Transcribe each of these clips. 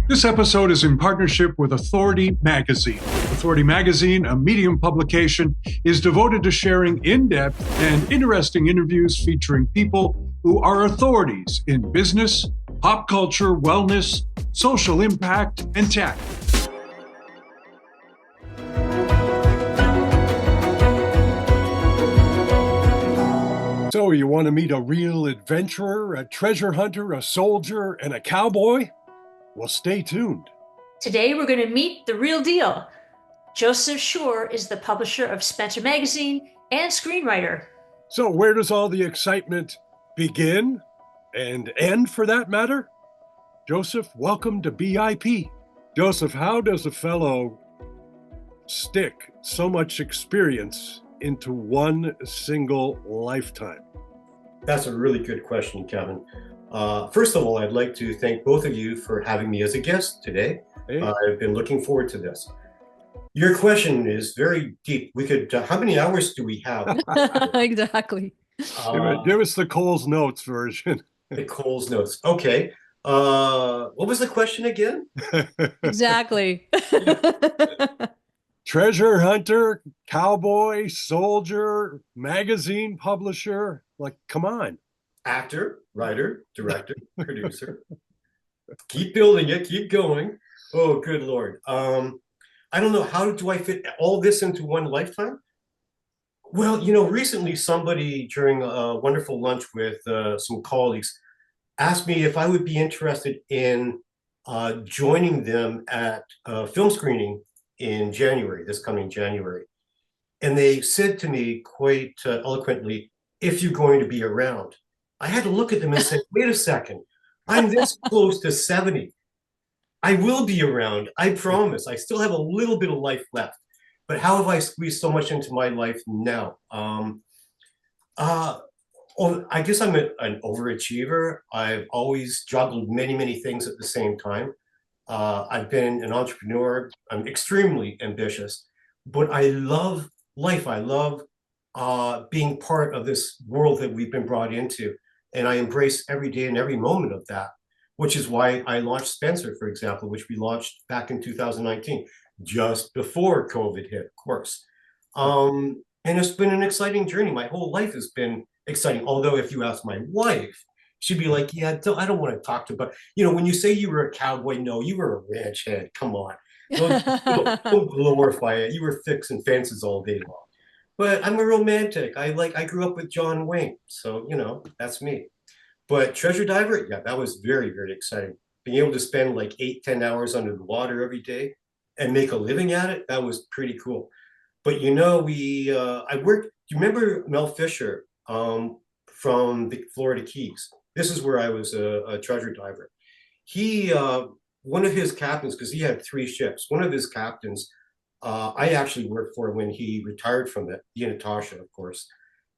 This episode is in partnership with Authority Magazine. Authority Magazine, a Medium publication, is devoted to sharing in-depth and interesting interviews featuring people who are authorities in business, pop culture, wellness, social impact, and tech. So you want to meet a real adventurer, a treasure hunter, a soldier, and a cowboy? Well, stay tuned. Today we're going to meet the real deal. Jospeh Schur is the publisher of Spencer Magazine and screenwriter. So where does all the excitement begin and end, for that matter? Joseph, welcome to BIP. Joseph, how does a fellow stick so much experience into one single lifetime? That's a really good question, Kevin. First of all, I'd like to thank both of you for having me as a guest today. Hey. I've been looking forward to this. Your question is very deep. We could, how many hours do we have? Exactly. Give us the Cole's Notes version. The Cole's Notes. Okay. What was the question again? Exactly. Treasure hunter, cowboy, soldier, magazine publisher. Like, come on. Actor, writer, director, producer. Keep building it, keep going. Oh, good Lord. I don't know, how do I fit all this into one lifetime? Well, recently somebody during a wonderful lunch with some colleagues asked me if I would be interested in joining them at a film screening in January, this coming January. And they said to me quite eloquently, if you're going to be around. I had to look at them and say, wait a second, I'm this close to 70. I will be around, I promise. I still have a little bit of life left. But how have I squeezed so much into my life now? I guess I'm an overachiever. I've always juggled many, many things at the same time. I've been an entrepreneur. I'm extremely ambitious, but I love life. I love being part of this world that we've been brought into. And I embrace every day and every moment of that, which is why I launched Spencer, for example, which we launched back in 2019, just before COVID hit, of course. And it's been an exciting journey. My whole life has been exciting. Although if you ask my wife, she'd be like, yeah, I don't want to talk to, but when you say you were a cowboy, no, you were a ranch hand. Come on. Don't glorify it. You were fixing fences all day long. But I'm a romantic. I grew up with John Wayne. So, that's me. But treasure diver, yeah, that was very, very exciting. Being able to spend like 8-10 hours under the water every day and make a living at it, that was pretty cool. But I worked, do you remember Mel Fisher from the Florida Keys? This is where I was a treasure diver. He, one of his captains, because he had 3 ships, one of his captains, I actually worked for when he retired from it, Natasha, of course.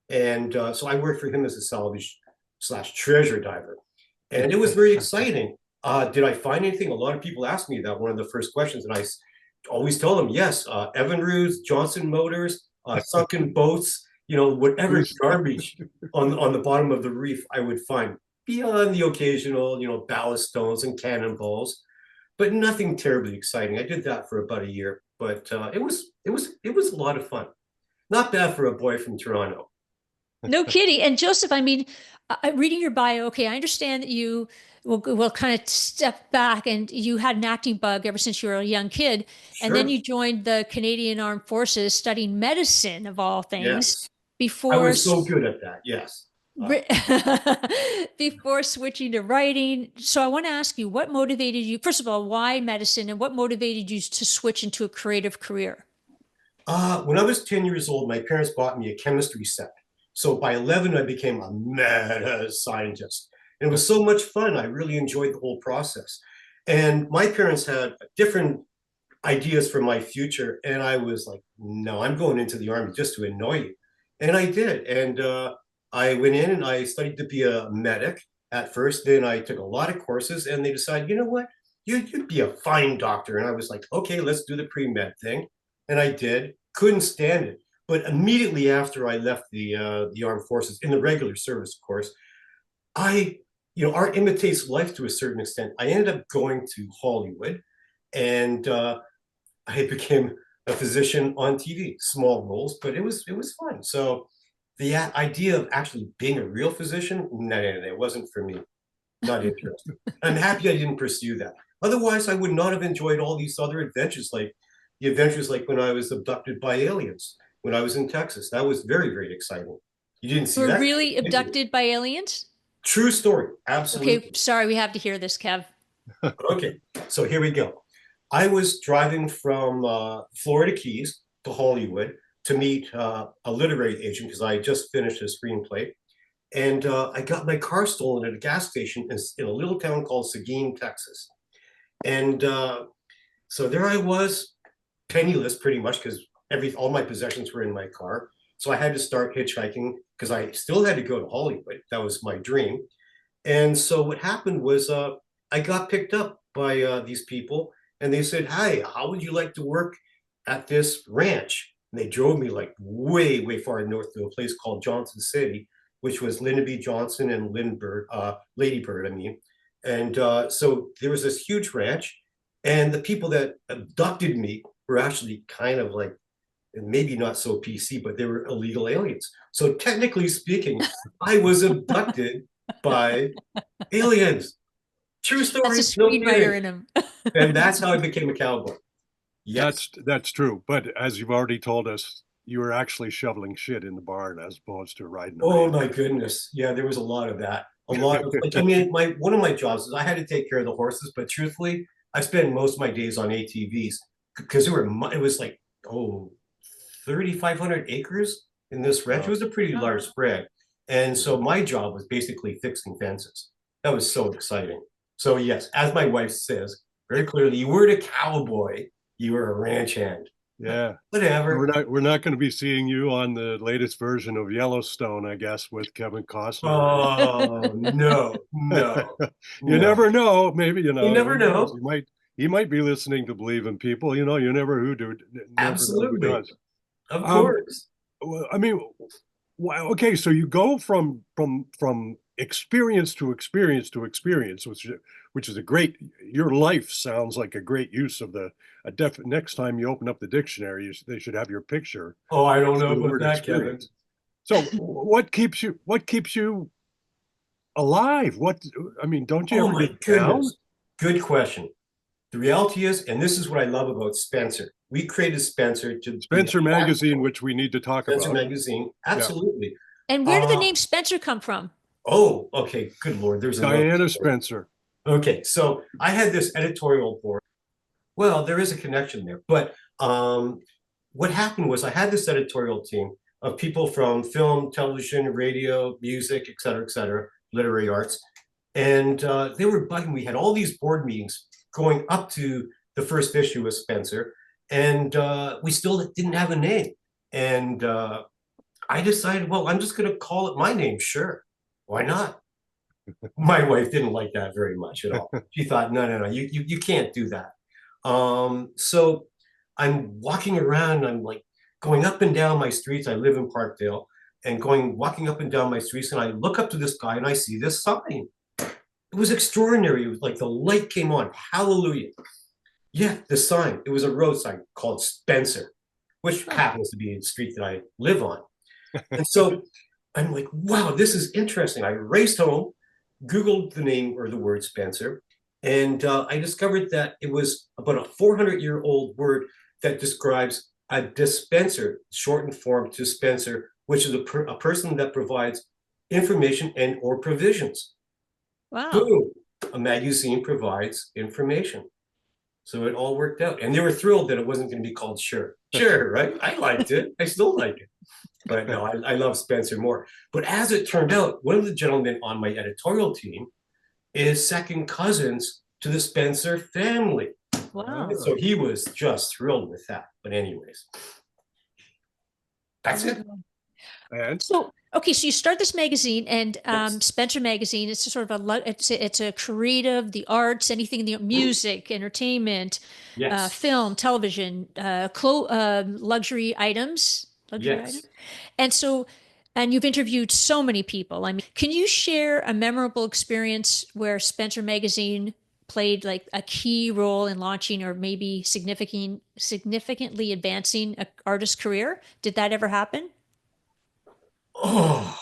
And so I worked for him as a salvage/treasure diver. And it was very exciting. Did I find anything? A lot of people ask me that, one of the first questions. And I always tell them, yes, Evinrude, Johnson Motors, sunken boats, whatever garbage on the bottom of the reef I would find, beyond the occasional, ballast stones and cannonballs, but nothing terribly exciting. I did that for about a year, but it was a lot of fun. Not bad for a boy from Toronto. No kidding. And Joseph, I mean, reading your bio, okay, I understand that you will kind of step back, and you had an acting bug ever since you were a young kid. Sure. And then you joined the Canadian Armed Forces studying medicine, of all things. Yes. Before I was so good at that, yes. Before switching to writing. So I want to ask you, what motivated you, first of all, why medicine, and what motivated you to switch into a creative career? When I was 10 years old, my parents bought me a chemistry set. So by 11, I became a mad scientist. And it was so much fun. I really enjoyed the whole process. And my parents had different ideas for my future. And I was like, no, I'm going into the Army just to annoy you. And I did. And I went in and I studied to be a medic at first. Then I took a lot of courses, and they decided, you know what, you'd be a fine doctor. And I was like, okay, let's do the pre-med thing. And I did. Couldn't stand it. But immediately after I left the armed forces, in the regular service, of course, I art imitates life to a certain extent. I ended up going to Hollywood, and I became a physician on TV, small roles, but it was fun. So the idea of actually being a real physician, no, no, no, it wasn't for me. Not interested. I'm happy I didn't pursue that. Otherwise, I would not have enjoyed all these other adventures, like the adventures like when I was abducted by aliens when I was in Texas. That was very, very exciting. You didn't see Were that? really abducted by aliens? True story. Okay, Absolutely. sorry, we have to hear this, Kev. Okay, so here we go. I was driving from Florida Keys to Hollywood to meet a literary agent because I had just finished a screenplay. And I got my car stolen at a gas station in a little town called Seguin, Texas. And so there I was, penniless pretty much because all my possessions were in my car. So I had to start hitchhiking because I still had to go to Hollywood. That was my dream. And so what happened was I got picked up by these people, and they said, "Hi, how would you like to work at this ranch?" And they drove me like way, way far north to a place called Johnson City, which was Lyndon B. Johnson and Lady Bird, I mean. And so there was this huge ranch, and the people that abducted me were actually kind of like maybe not so PC, but they were illegal aliens. So technically speaking, I was abducted by aliens. True That's a story, no screenwriter kidding. in him. And that's how I became a cowboy. Yes. That's true. But as you've already told us, you were actually shoveling shit in the barn as opposed to riding a Oh ranch. my goodness. Yeah, there was a lot of that. A lot of like, I mean, my one of my jobs is I had to take care of the horses, but truthfully, I spent most of my days on ATVs because it was like, oh, 3,500 acres in this ranch. It was a pretty large spread. And so my job was basically fixing fences. That was so exciting. So yes, as my wife says very clearly, you weren't a cowboy, you were a ranch hand. Yeah. Whatever. We're not going to be seeing you on the latest version of Yellowstone, I guess, with Kevin Costner. Oh no, no, You no. never know. Maybe, You who never knows? know. He might be listening to Believe in People. You never know who Absolutely. does. Of Um, course. well, I mean, wow, okay, so you go from experience to experience to experience, which is a great. Your life sounds like a great use of next time you open up the dictionary, they should have your picture Oh, I don't next know to the about word that, Kevin. experience. So what keeps you alive? Don't you Oh ever my get down? goodness. Good question. The reality is, and this is what I love about Spencer. We created Spencer to be a Spencer magazine, platform. which we need to talk Spencer about. magazine. Yeah, Absolutely. And where did the Uh, name Spencer come from? oh, okay. Good Lord. There's another Diana story. Spencer. Okay. So I had this editorial board. Well, there is a connection there. But what happened was I had this editorial team of people from film, television, radio, music, et cetera, literary arts. And they were bugging. We had all these board meetings going up to the first issue of Spencer, and we still didn't have a name. And I decided, well, I'm just going to call it my name. Sure, why not? My wife didn't like that very much at all. She thought, no, no, no, you can't do that. So I'm walking around. I'm like going up and down my streets. I live in Parkdale, and walking up and down my streets, and I look up to the sky and I see this sign. It was extraordinary. It was like the light came on. Hallelujah. Yeah, the sign. It was a road sign called Spencer, which happens to be the street that I live on. And so I'm like, wow, this is interesting. I raced home, Googled the name or the word Spencer, and I discovered that it was about a 400-year-old word that describes a dispenser, shortened form to Spencer, which is a person that provides information and or provisions. Wow. Boom, a magazine provides information. So it all worked out. And they were thrilled that it wasn't going to be called Schur. Sure, right? I liked it. I still like it. But no, I love Spencer more. But as it turned out, one of the gentlemen on my editorial team is second cousins to the Spencer family. Wow. And so he was just thrilled with that. But anyways, that's it. And So, okay, so you start this magazine, and Yes. Spencer Magazine. It's sort of it's a creative, the arts, anything in the music, entertainment, Yes. film, television, luxury items, luxury items. Yes. And so, And you've interviewed so many people. I mean, can you share a memorable experience where Spencer Magazine played like a key role in launching or maybe significantly advancing an artist's career? Did that ever happen? Oh,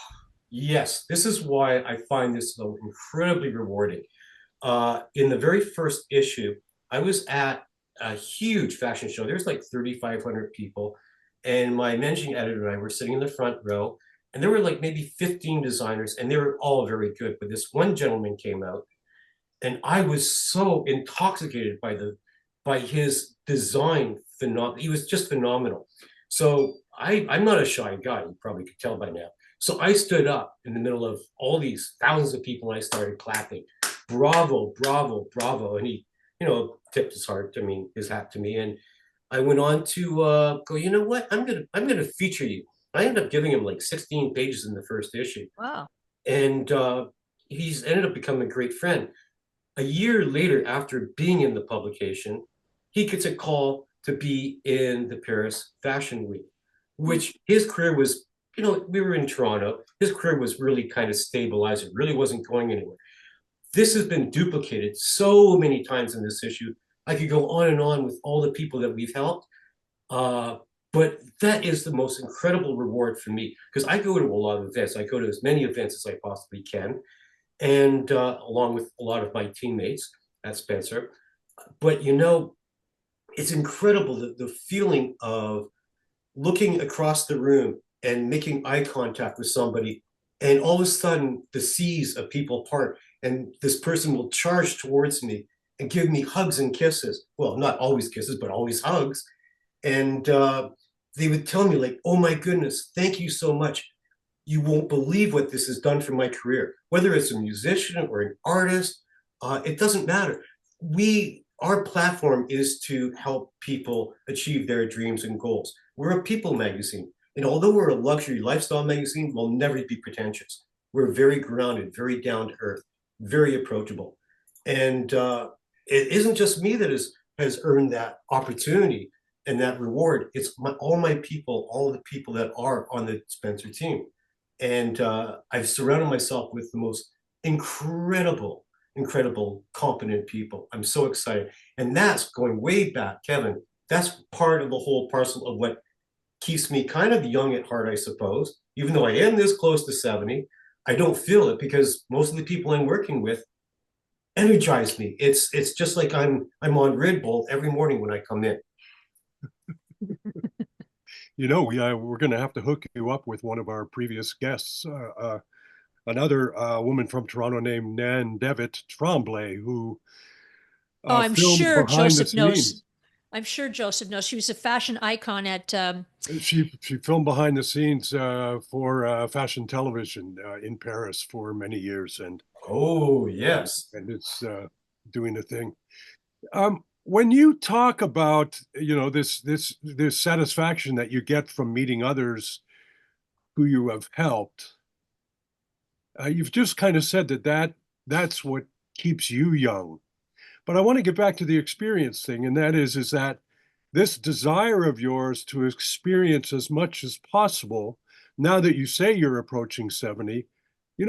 yes. This is why I find this so incredibly rewarding. In the very first issue, I was at a huge fashion show. There's like 3,500 people, and my managing editor and I were sitting in the front row, and there were like maybe 15 designers, and they were all very good. But this one gentleman came out, and I was so intoxicated by his design. He was just phenomenal. So I'm not a shy guy. You probably could tell by now. So I stood up in the middle of all these thousands of people, and I started clapping, bravo, bravo, bravo. And he, tipped his hat to me, and I went on to go. You know what? I'm gonna feature you. I ended up giving him like 16 pages in the first issue, Wow. and he's ended up becoming a great friend. A year later, after being in the publication, he gets a call to be in the Paris Fashion Week, which his career was, we were in Toronto. His career was really kind of stabilized. It really wasn't going anywhere. This has been duplicated so many times in this issue. I could go on and on with all the people that we've helped. Uh, but that is the most incredible reward for me because I go to a lot of events. I go to as many events as I possibly can, and along with a lot of my teammates at Spencer. But it's incredible the feeling of looking across the room and making eye contact with somebody, and all of a sudden the seas of people part, and this person will charge towards me and give me hugs and kisses. Well, not always kisses, but always hugs. And they would tell me like, "Oh my goodness, thank you so much. You won't believe what this has done for my career." Whether it's a musician or an artist, it doesn't matter. Our platform is to help people achieve their dreams and goals. We're a people magazine. And although we're a luxury lifestyle magazine, we'll never be pretentious. We're very grounded, very down to earth, very approachable. And it isn't just me that has earned that opportunity and that reward. It's all my people, all the people that are on the Spencer team. And I've surrounded myself with the most incredible, incredible, competent people. I'm so excited. And that's going way back, Kevin. That's part of the whole parcel of what keeps me kind of young at heart, I suppose. Even though I am this close to 70, I don't feel it because most of the people I'm working with energize me. It's just like I'm on Red Bull every morning when I come in. We're going to have to hook you up with one of our previous guests, another woman from Toronto named Nan Devitt Tremblay, who Oh, I'm filmed sure behind the Joseph knows. scenes. I'm sure Joseph knows. She was a fashion icon at She filmed behind the scenes for fashion television in Paris for many years, and Oh, yes. it's doing a thing. When you talk about this satisfaction that you get from meeting others who you have helped, you've just kind of said that's what keeps you young. But I want to get back to the experience thing, and that is that this desire of yours to experience as much as possible, now that you say you're approaching 70,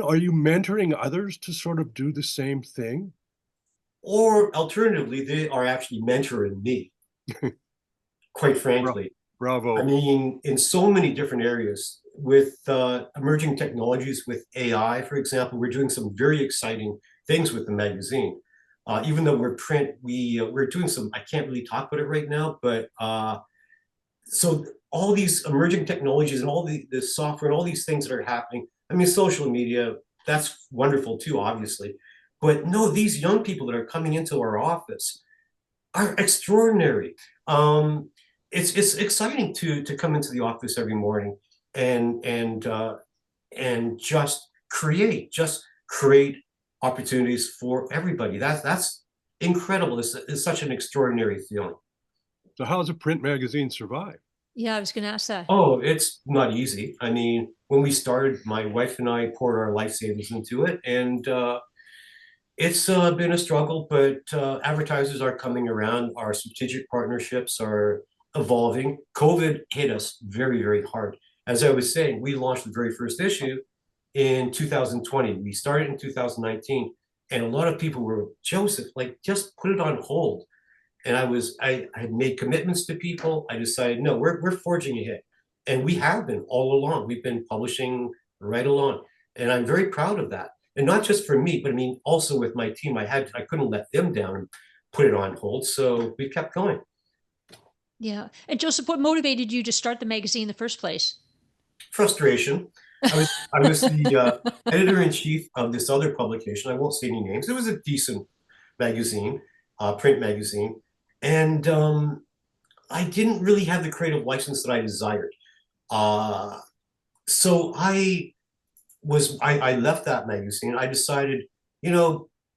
are you mentoring others to sort of do the same thing? Or alternatively, they are actually mentoring me, quite frankly. I Bravo. mean, in so many different areas with emerging technologies, with AI, for example, we're doing some very exciting things with the magazine. Even though we're print, we're doing some. I can't really talk about it right now, but so all these emerging technologies and all the software and all these things that are happening. I mean, social media, that's wonderful too, obviously. But no, these young people that are coming into our office are extraordinary. It's exciting to come into the office every morning and just create opportunities for everybody. That's incredible. It's such an extraordinary feeling. So how does a print magazine survive? yeah, I was going to ask that. Oh, it's not easy. I mean, when we started, my wife and I poured our life savings into it, and it's been a struggle, but advertisers are coming around. Our strategic partnerships are evolving. COVID hit us very, very hard. as I was saying, we launched the very first issue in 2020. We started in 2019, and a lot of people were, Joseph, like, just put it on hold. And I had made commitments to people. I decided, no, we're forging ahead. And we have been all along. We've been publishing right along. And I'm very proud of that. And not just for me, but I mean, also with my team, I couldn't let them down and put it on hold. So we kept going. Yeah. And Joseph, what motivated you to start the magazine in the first place? Frustration. I was the editor-in-chief of this other publication. I won't say any names. It was a decent magazine, print magazine. And I didn't really have the creative license that I desired. So I left that magazine. I decided,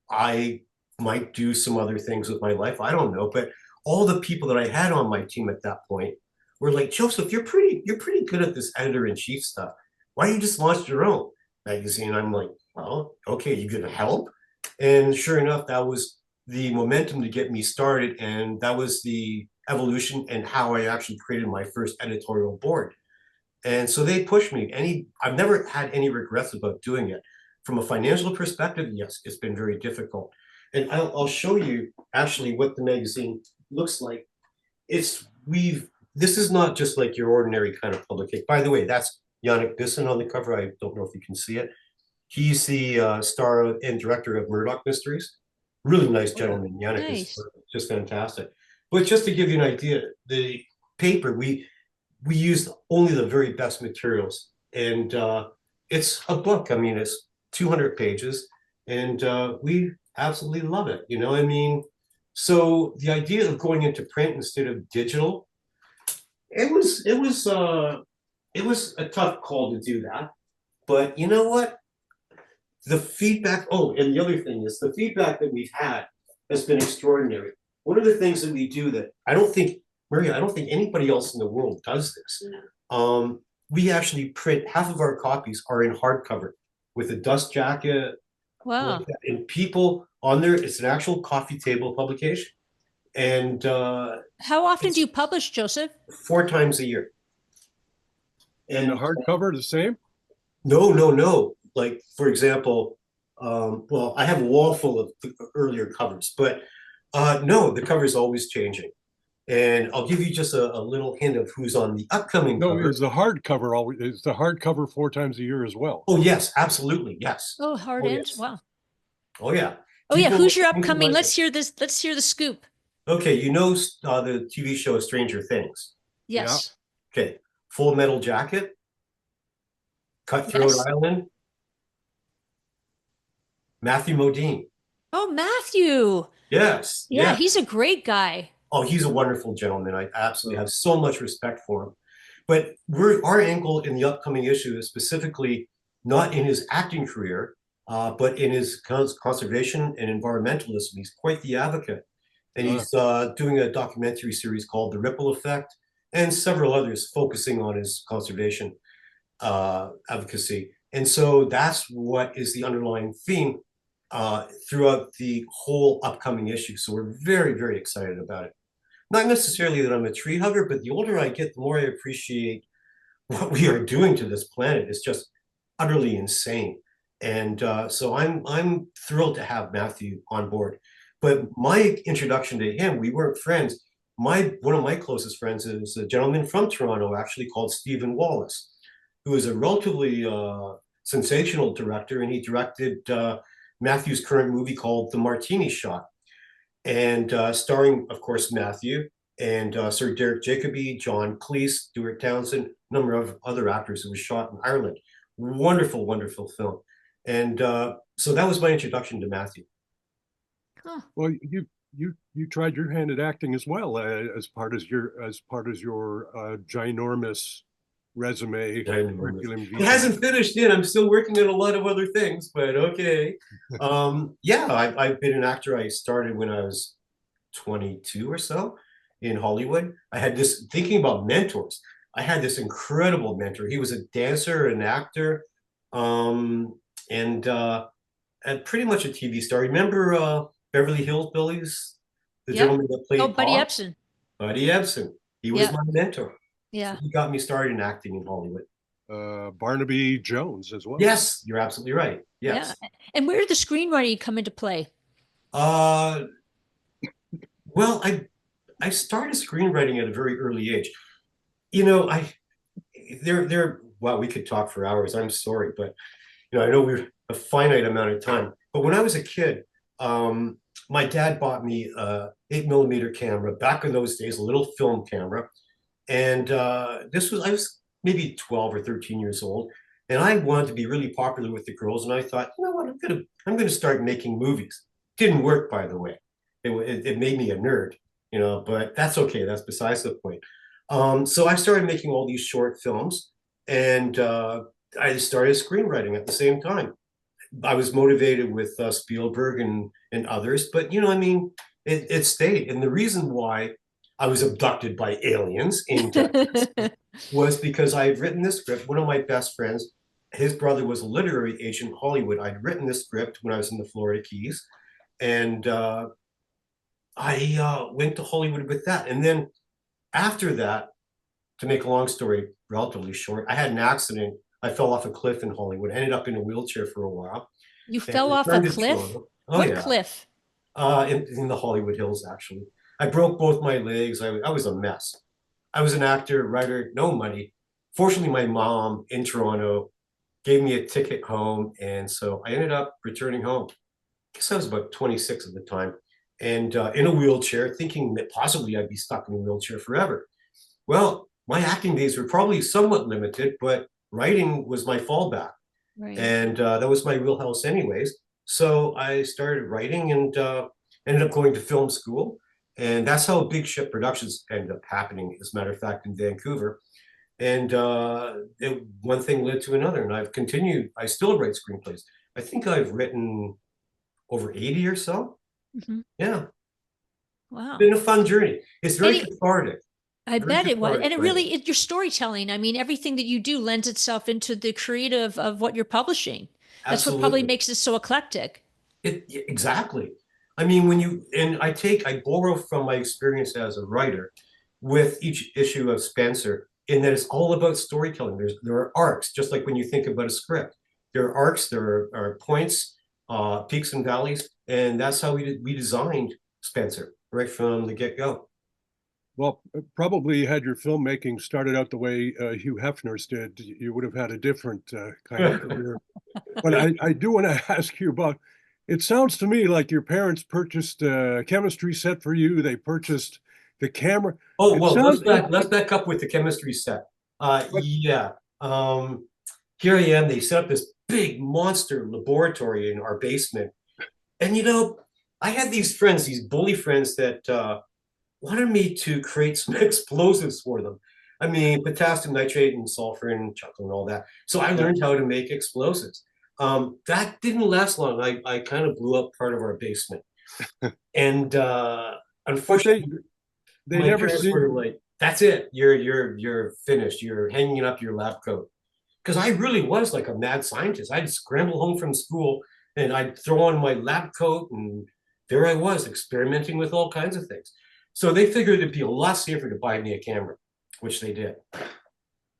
I might do some other things with my life. I don't know, but all the people that I had on my team at that point were like, Joseph, you're pretty good at this editor-in-chief stuff. Why don't you just launch your own magazine? I'm like, well, okay, you gonna help? And sure enough, that was the momentum to get me started, and that was the evolution and how I actually created my first editorial board. And so they pushed me. I've never had any regrets about doing it. From a financial perspective, yes, it's been very difficult. And I'll show you actually what the magazine looks like. This is not just like your ordinary kind of publication. By the way, that's Yannick Bisson on the cover. I don't know if you can see it. He's the star and director of Murdoch Mysteries. Really nice gentleman. Yannick is just fantastic. But just to give you an idea, the paper, we used only the very best materials. And it's a book. I mean, it's 200 pages. And we absolutely love it. I mean, so the idea of going into print instead of digital, it was a tough call to do that. But you know what? The feedback, and the other thing is the feedback that we've had has been extraordinary. One of the things that we do that Maria, I don't think anybody else in the world does this. No. We actually print, half of our copies are in hardcover with a dust jacket. Wow. Like, and people on there, it's an actual coffee table publication. And how often do you publish, Joseph? 4 times a year. And the hardcover the same? No. Like, for example, well, I have a wall full of earlier covers, but no, the cover is always changing. And I'll give you just a little hint of who's on the upcoming cover. Is the hardcover 4 times a year as well? Oh, yes, absolutely. Yes. Oh, hard end. Yes. Wow. Oh, yeah. Oh, yeah. Who's your upcoming? Let's hear this. Let's hear the scoop. Okay. The TV show Stranger Things. Yes. Yeah. Okay. Full Metal Jacket. Cutthroat Island. Matthew Modine. Oh, Matthew. Yes. Yeah, he's a great guy. Oh, he's a wonderful gentleman. I absolutely have so much respect for him. But our angle in the upcoming issue is specifically not in his acting career, but in his conservation and environmentalism. He's quite the advocate. And he's doing a documentary series called The Ripple Effect and several others focusing on his conservation advocacy. And so that's what is the underlying theme throughout the whole upcoming issue. So we're very, very excited about it. Not necessarily that I'm a tree hugger, but the older I get, the more I appreciate what we are doing to this planet. It's just utterly insane. And so I'm thrilled to have Matthew on board. But my introduction to him, we weren't friends. One of my closest friends is a gentleman from Toronto, actually, called Stephen Wallace, who is a relatively sensational director, and he directed Matthew's current movie called The Martini Shot, and starring, of course, Matthew and Sir Derek Jacobi, John Cleese, Stuart Townsend, a number of other actors. It was shot in Ireland. Wonderful, wonderful film. And so that was my introduction to Matthew. Huh. Well, you tried your hand at acting as well as part of your ginormous resume. It hasn't finished yet. I'm still working on a lot of other things, but okay. Yeah, I've been an actor. I started when I was 22 or so in Hollywood. I had this, thinking about mentors, I had this incredible mentor. He was a dancer, an actor, and pretty much a TV star. Remember Beverly Hills Billies? The gentleman that played Buddy Ebsen. Buddy Ebsen. He was my mentor. Yeah. So he got me started in acting in Hollywood. Barnaby Jones as well. Yes, you're absolutely right. Yeah. Yes. And where did the screenwriting come into play? Uh, well, I started screenwriting at a very early age. You know, well, we could talk for hours. I'm sorry, but I know we're a finite amount of time. But when I was a kid, my dad bought me a 8 millimeter camera back in those days, a little film camera. And I was maybe 12 or 13 years old. And I wanted to be really popular with the girls. And I thought, you know what, I'm gonna start making movies. Didn't work, by the way. It made me a nerd, but that's okay. That's besides the point. So I started making all these short films, and I started screenwriting at the same time. I was motivated with Spielberg and others, but I mean, it stayed. And the reason why I was abducted by aliens in Texas was because I had written this script. One of my best friends, his brother was a literary agent in Hollywood. I'd written this script when I was in the Florida Keys, and I went to Hollywood with that. And then after that, to make a long story relatively short, I had an accident. I fell off a cliff in Hollywood, ended up in a wheelchair for a while, You and fell off a returned to cliff? Toronto. Oh What yeah, cliff? in the Hollywood Hills, actually. I broke both my legs. I was a mess. I was an actor, writer, no money. Fortunately, my mom in Toronto gave me a ticket home, and so I ended up returning home. I guess I was about 26 at the time, and in a wheelchair, thinking that possibly I'd be stuck in a wheelchair forever. Well, my acting days were probably somewhat limited, but writing was my fallback, Right. and that was my wheelhouse, anyways. So I started writing and ended up going to film school, and that's how Big Ship Productions ended up happening. As a matter of fact, in Vancouver, and one thing led to another, and I've continued. I still write screenplays. I think I've written over 80 or so. Hmm. Yeah, Wow. been a fun journey. It's very Any, cathartic. I Very bet it was. cathartic And it writing. really, your storytelling. I mean, everything that you do lends itself into the creative of what you're publishing. That's what probably Absolutely. makes it so eclectic. Exactly. I mean, I borrow from my experience as a writer with each issue of Spencer, in that it's all about storytelling. There are arcs, just like when you think about a script. There are arcs, are points, peaks and valleys, and that's how we designed Spencer right from the get-go. Well, probably had your filmmaking started out the way Hugh Hefner's did, you would have had a different kind of career. But I do want to ask you about, it sounds to me like your parents purchased a chemistry set for you. They purchased the camera. Oh, It well, sounds, let's back up with the chemistry set. but Yeah. Um, Here I am. They set up this big monster laboratory in our basement. And I had these friends, these bully friends that wanted me to create some explosives for them. I mean, potassium nitrate and sulfur and chocolate and all that. So I yeah, learned how to make explosives. That didn't last long. I kind of blew up part of our basement. And but unfortunately, they my never parents were seem. like, "That's it. You're finished. You're hanging up your lab coat." Because I really was like a mad scientist. I'd scramble home from school and I'd throw on my lab coat, and there I was experimenting with all kinds of things. So they figured it'd be a lot safer to buy me a camera, which they did.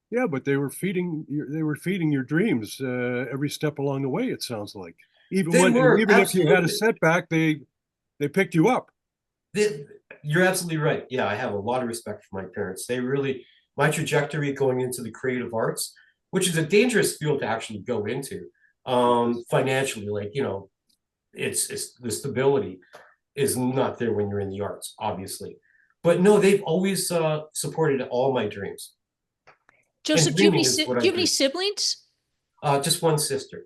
Yeah, but they were feeding your dreams every step along the way. It sounds like They and were even if you had a absolutely. setback, they picked you up. They, you're absolutely right. Yeah, I have a lot of respect for my parents. My trajectory going into the creative arts, which is a dangerous field to actually go into, financially, like, it's the stability is not there when you're in the arts, obviously. But no, they've always supported all my dreams. And Joseph, dreaming is what do I you have any do. siblings? Just one sister,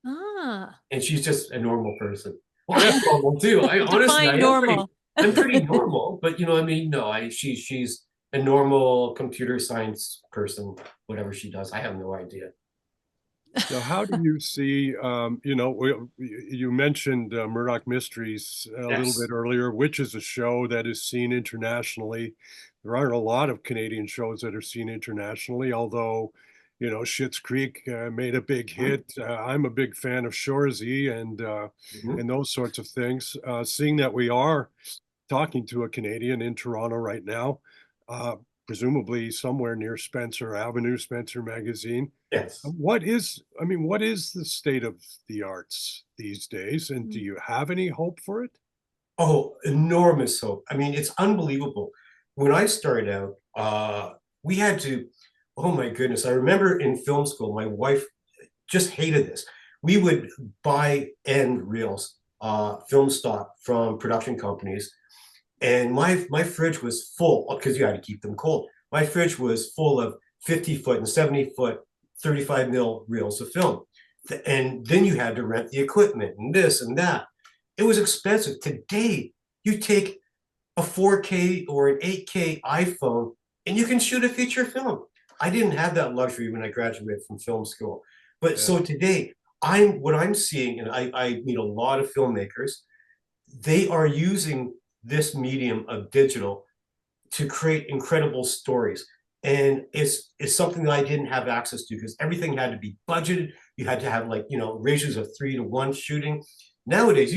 Ah, and she's just a normal person. Well, I'm normal too. I honestly, define normal. I'm pretty normal. But I mean, no, she's a normal computer science person. Whatever she does, I have no idea. So how do you see, you mentioned Murdoch Mysteries a little bit Yes. earlier, which is a show that is seen internationally. There aren't a lot of Canadian shows that are seen internationally, although, Schitt's Creek made a big Mhm. hit. I'm a big fan of Shorzy Mhm. and those sorts of things. Seeing that we are talking to a Canadian in Toronto right now, uh, presumably somewhere near Spencer Avenue, Spencer Magazine. Yes. What is the state of the arts these days? And do you have any hope for it? Oh, enormous hope. I mean, it's unbelievable. When I started out, we had to, oh my goodness. I remember in film school, my wife just hated this. We would buy end reels, film stock from production companies. And my fridge was full because you had to keep them cold. My fridge was full of 50-foot and 70-foot 35 mil reels of film. And then you had to rent the equipment and this and that. It was expensive. Today, you take a 4K or an 8K iPhone and you can shoot a feature film. I didn't have that luxury when I graduated from film school. But so today, what I'm seeing, and I meet a lot of filmmakers, they are using this medium of digital to create incredible stories. And it's something that I didn't have access to because everything had to be budgeted. You had to have ratios of 3-to-1 shooting. Nowadays,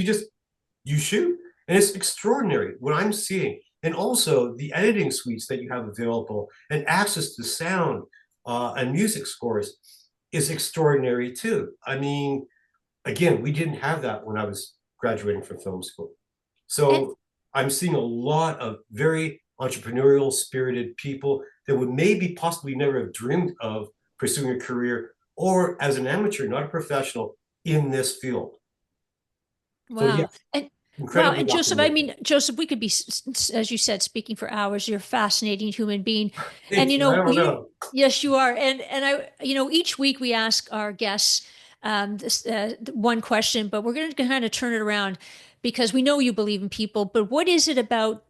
you shoot, and it's extraordinary what I'm seeing. And also the editing suites that you have available and access to sound and music scores is extraordinary too. I mean, again, we didn't have that when I was graduating from film school. So I'm seeing a lot of very entrepreneurial, spirited people that would maybe possibly never have dreamed of pursuing a career or as an amateur, not a professional, in this field. Wow. So, yeah, And incredibly and Joseph, optimistic. Joseph, we could be, as you said, speaking for hours. You're a fascinating human being. Thank And you. I don't know. yes, you are. And each week we ask our guests this one question, but we're going to kind of turn it around because we know you believe in people. But what is it about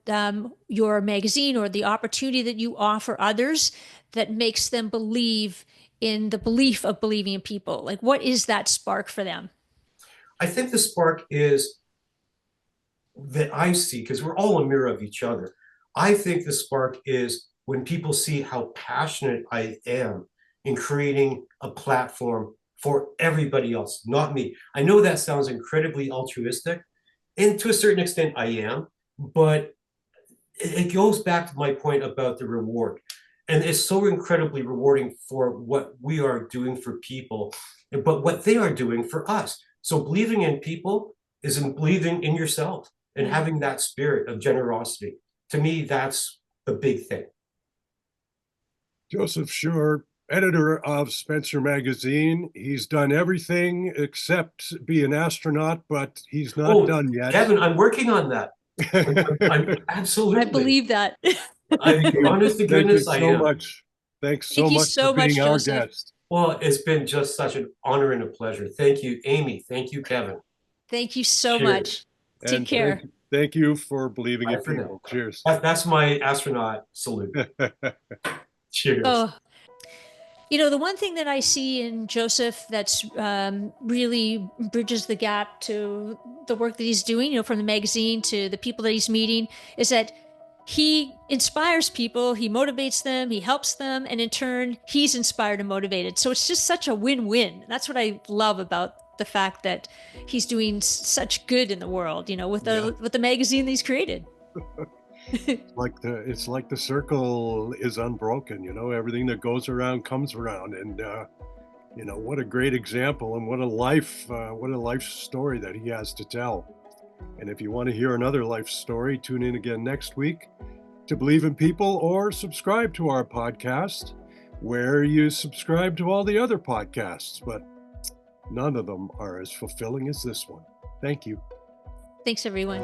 your magazine or the opportunity that you offer others that makes them believe in the belief of believing in people? Like, what is that spark for them? I think the spark is that I see, because we're all a mirror of each other. I think the spark is when people see how passionate I am in creating a platform for everybody else, not me. I know that sounds incredibly altruistic, and to a certain extent I am, but it goes back to my point about the reward. And it's so incredibly rewarding for what we are doing for people, but what they are doing for us. So believing in people is in believing in yourself and having that spirit of generosity. To me, that's the big thing. Joseph Schur, editor of Spencer Magazine. He's done everything except be an astronaut, but he's not done yet. Kevin, I'm working on that. I'm absolutely. I believe that. Honest to goodness, Thank you so much. Thanks so much for being our guest. Well, it's been just such an honor and a pleasure. Thank you, Amy. Thank you, Kevin. Thank you so much. Take care. Thank you for believing in people. Cheers. That's my astronaut salute. Cheers. Oh, the one thing that I see in Joseph that's really bridges the gap to the work that he's doing, from the magazine to the people that he's meeting, is that he inspires people, he motivates them, he helps them, and in turn, he's inspired and motivated. So it's just such a win-win. That's what I love about the fact that he's doing such good in the world, with the magazine that he's created. It's like the circle is unbroken, everything that goes around comes around. And what a great example, and what a life story that he has to tell. And if you want to hear another life story, tune in again next week to Believe in People, or subscribe to our podcast where you subscribe to all the other podcasts, but none of them are as fulfilling as this one. Thank you. Thanks, everyone.